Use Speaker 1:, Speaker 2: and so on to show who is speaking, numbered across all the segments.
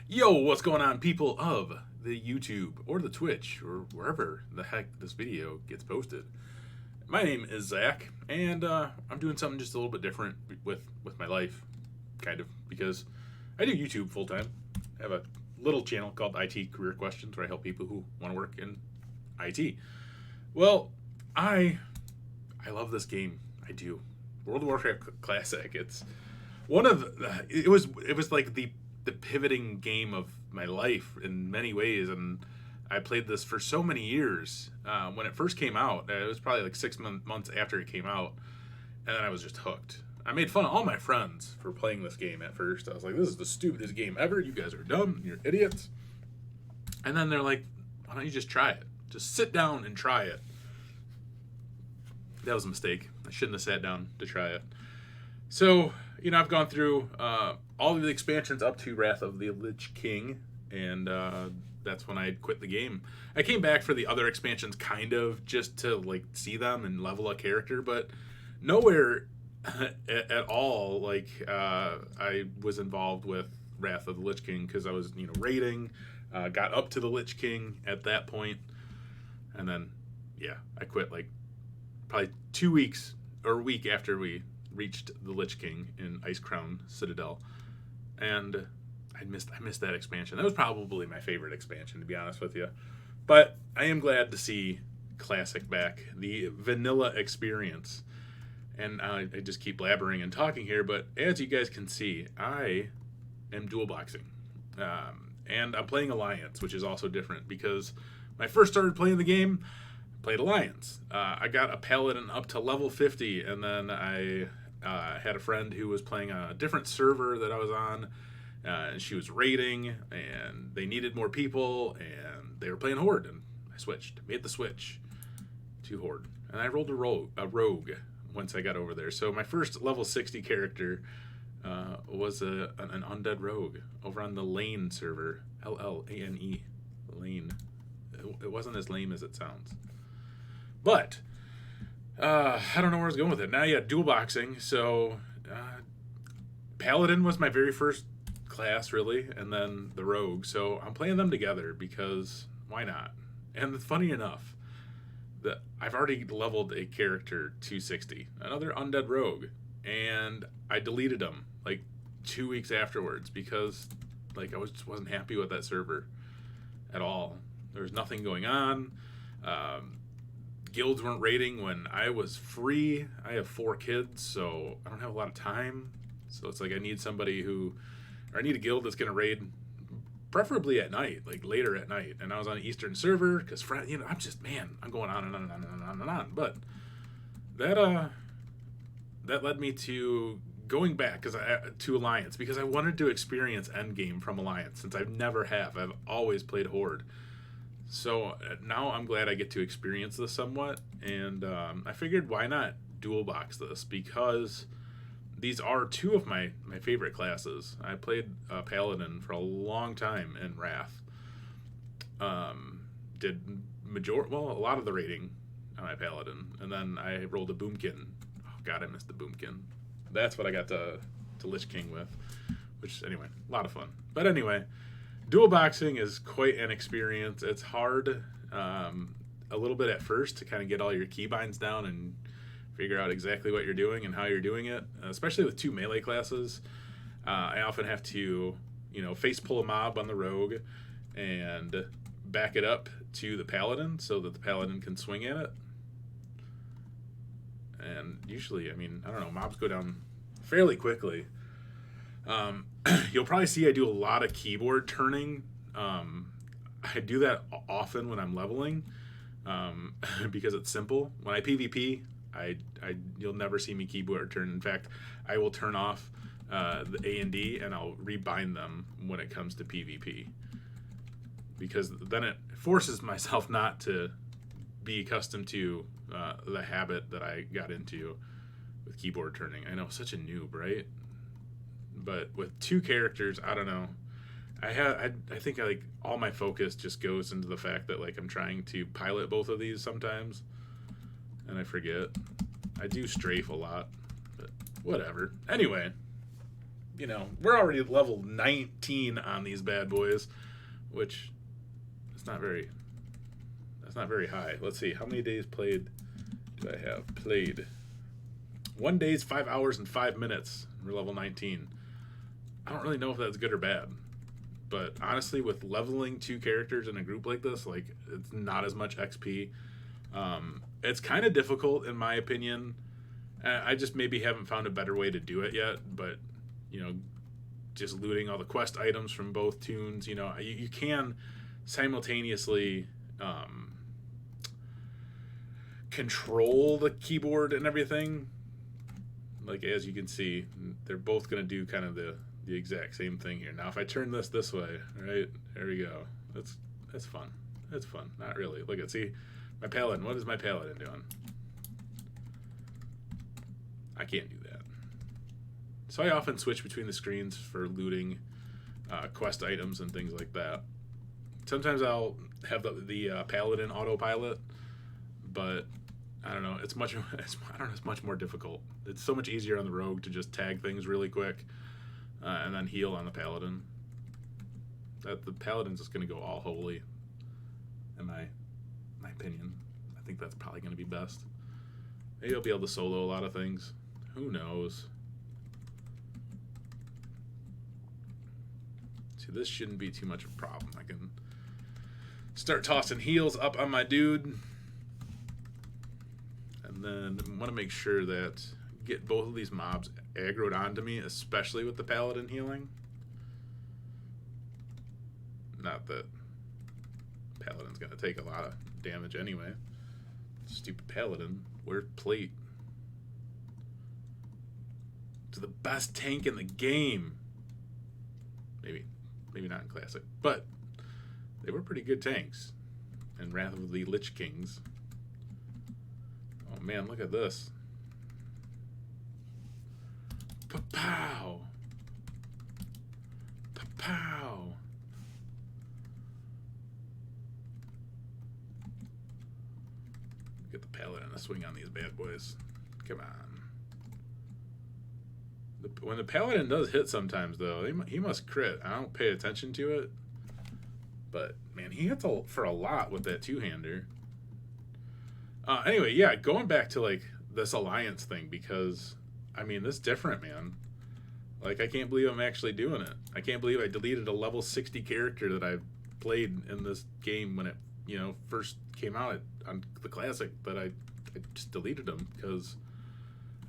Speaker 1: Yo, what's going on, people of the YouTube or the Twitch or wherever the heck this video gets posted? My name is Zach, and I'm doing something just a little bit different with my life, kind of, because I do YouTube full time. I have a little channel called IT Career Questions where I help people who want to work in IT. Well, I I love this game. I do. World of Warcraft Classic. It's one of it was like the pivoting game of my life in many ways, and I played this for so many years. When it first came out, it was probably like months after it came out, and then I was just hooked. I made fun of all my friends for playing this game at first. I was like, "This is the stupidest game ever. You guys are dumb. You're idiots." And then they're like, "Why don't you just try it? Just sit down and try it." That was a mistake. I shouldn't have sat down to try it. So, I've gone through all of the expansions up to Wrath of the Lich King, and that's when I quit the game. I came back for the other expansions, kind of, just to like see them and level a character, but nowhere at all like I was involved with Wrath of the Lich King because I was, raiding, got up to the Lich King at that point, and then yeah, I quit like probably 2 weeks or a week after we reached the Lich King in Icecrown Citadel, and I missed that expansion. That was probably my favorite expansion, to be honest with you. But I am glad to see Classic back, the vanilla experience. And I just keep blabbering and talking here, but as you guys can see, I am dual boxing, and I'm playing Alliance, which is also different because when I first started playing the game, played Alliance. I got a paladin up to level 50, and then I had a friend who was playing a different server that I was on, and she was raiding, and they needed more people, and they were playing Horde, and I switched, made the switch to Horde, and I rolled a rogue once I got over there. So my first level 60 character was an undead rogue over on the Lane server, Lane, Lane. It wasn't as lame as it sounds. But I don't know where I was going with it. Now, yeah, dual boxing. So Paladin was my very first class, really, and then the Rogue. So I'm playing them together because why not? And funny enough, that I've already leveled a character 260, another undead rogue, and I deleted him like 2 weeks afterwards because like I just wasn't happy with that server at all. There was nothing going on. Um, Guilds weren't raiding when I was free. I have 4 kids, so I don't have a lot of time. So it's like I need somebody or I need a guild that's going to raid, preferably at night, like later at night. And I was on an Eastern server because, I'm going on and on and on and on and on. But that led me to going back to Alliance because I wanted to experience Endgame from Alliance since I've never have. I've always played Horde. So now I'm glad I get to experience this somewhat, and I figured why not dual box this because these are two of my favorite classes. I played Paladin for a long time in Wrath. Did a lot of the raiding on my Paladin, and then I rolled a Boomkin. Oh God, I missed the Boomkin. That's what I got to Lich King with, which anyway, a lot of fun. But anyway, dual boxing is quite an experience. It's hard a little bit at first to kind of get all your keybinds down and figure out exactly what you're doing and how you're doing it, especially with 2 melee classes. I often have to, face pull a mob on the rogue and back it up to the paladin so that the paladin can swing at it. And usually, I don't know, mobs go down fairly quickly. You'll probably see I do a lot of keyboard turning. I do that often when I'm leveling because it's simple. When I PvP, you'll never see me keyboard turn. In fact, I will turn off the A and D and I'll rebind them when it comes to PvP because then it forces myself not to be accustomed to the habit that I got into with keyboard turning. I know, such a noob, right? But with 2 characters, I don't know. I think like all my focus just goes into the fact that like I'm trying to pilot both of these sometimes, and I forget. I do strafe a lot, but whatever. Anyway, we're already at level 19 on these bad boys, which is not very. That's not very high. Let's see, how many days played do I have? Played 1 day, 5 hours, and 5 minutes. We're level 19. I don't really know if that's good or bad, but honestly, with leveling 2 characters in a group like this, like, it's not as much XP. It's kind of difficult in my opinion. I just maybe haven't found a better way to do it yet, but just looting all the quest items from both tunes, you can simultaneously control the keyboard and everything. Like, as you can see, they're both going to do kind of the exact same thing here. Now if I turn this way, right, there we go. That's fun. That's fun. Not really. Look at, see, my paladin. What is my paladin doing? I can't do that. So I often switch between the screens for looting quest items and things like that. Sometimes I'll have the paladin autopilot, but I don't know. It's much more difficult. It's so much easier on the rogue to just tag things really quick and then heal on the paladin. The paladin's just going to go all holy, in my opinion. I think that's probably going to be best. Maybe I'll be able to solo a lot of things. Who knows? See, this shouldn't be too much of a problem. I can start tossing heals up on my dude. And then I want to make sure that get both of these mobs aggroed onto me, especially with the paladin healing. Not that paladin's going to take a lot of damage anyway. Stupid paladin. Where's plate? To the best tank in the game. Maybe not in classic, but they were pretty good tanks in Wrath of the Lich Kings. Oh man, look at this. Pa-pow! Pa-pow! Get the paladin to swing on these bad boys. Come on. When the paladin does hit sometimes, though, he must crit. I don't pay attention to it. But, man, he hits for a lot with that two-hander. Anyway, yeah, going back to, like, this alliance thing, because, I mean, this is different, man. Like, I can't believe I'm actually doing it. I can't believe I deleted a level 60 character that I played in this game when it, first came out on the Classic, but I just deleted them because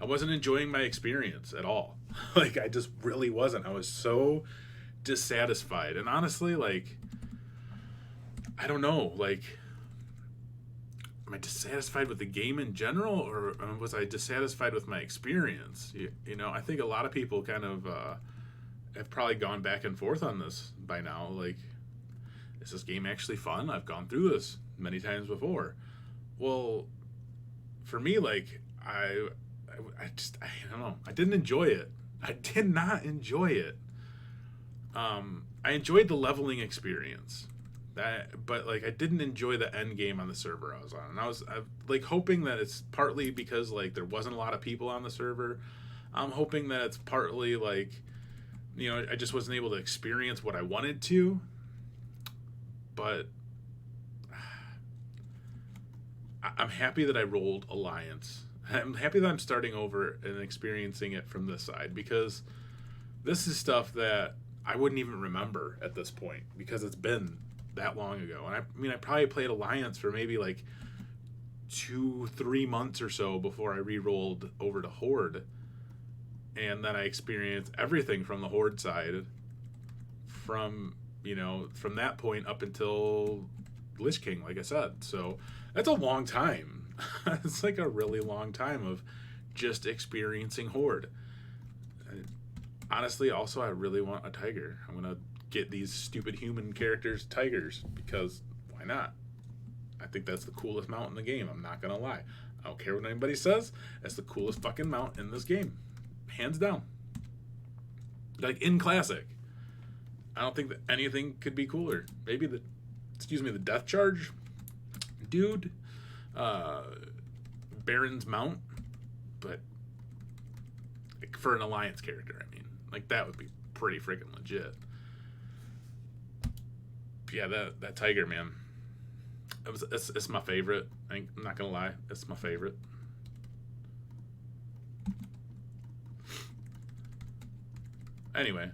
Speaker 1: I wasn't enjoying my experience at all. Like, I just really wasn't. I was so dissatisfied. And honestly, like, I don't know, like, am I dissatisfied with the game in general, or was I dissatisfied with my experience? I think a lot of people kind of have probably gone back and forth on this by now. Like, is this game actually fun? I've gone through this many times before. Well, for me, like, I don't know. I didn't enjoy it. I did not enjoy it. I enjoyed the leveling experience. But like, I didn't enjoy the end game on the server I was on. And I was like hoping that it's partly because like there wasn't a lot of people on the server. I'm hoping that it's partly like, I just wasn't able to experience what I wanted to. But I'm happy that I rolled Alliance. I'm happy that I'm starting over and experiencing it from this side, because this is stuff that I wouldn't even remember at this point because it's been that long ago. And I probably played Alliance for maybe like 2-3 months or so before I re-rolled over to Horde. And then I experienced everything from the Horde side from that point up until Lich King, like I said. So that's a long time. It's like a really long time of just experiencing Horde. Honestly, also, I really want a tiger. I'm going to get these stupid human characters tigers, because why not? I think that's the coolest mount in the game. I'm not going to lie. I don't care what anybody says. That's the coolest fucking mount in this game. Hands down. Like, in Classic. I don't think that anything could be cooler. Maybe the Death Charge dude. Baron's mount. But for an Alliance character, I mean. Like, that would be pretty freaking legit. But yeah, that tiger, man. It's my favorite. I'm not gonna lie, it's my favorite. Anyway,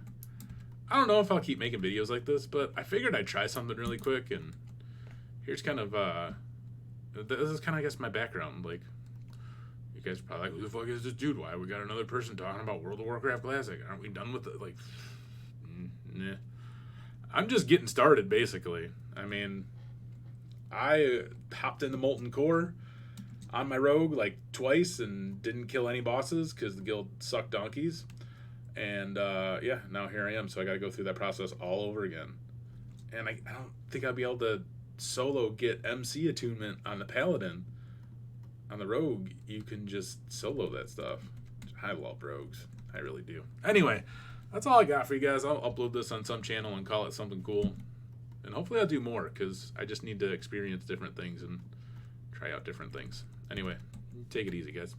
Speaker 1: I don't know if I'll keep making videos like this, but I figured I'd try something really quick, and here's kind of this is kind of, I guess, my background. Like, you guys are probably like, who the fuck is this dude? Why we got another person talking about World of Warcraft Classic? Aren't we done with it? Like, nah. I'm just getting started, basically. I mean, I hopped into Molten Core on my rogue like twice and didn't kill any bosses because the guild sucked donkeys. And yeah, now here I am. So I got to go through that process all over again. And I don't think I'll be able to solo get MC attunement on the Paladin. On the rogue, you can just solo that stuff. I love rogues. I really do. Anyway, that's all I got for you guys. I'll upload this on some channel and call it something cool. And hopefully I'll do more, because I just need to experience different things and try out different things. Anyway, take it easy, guys.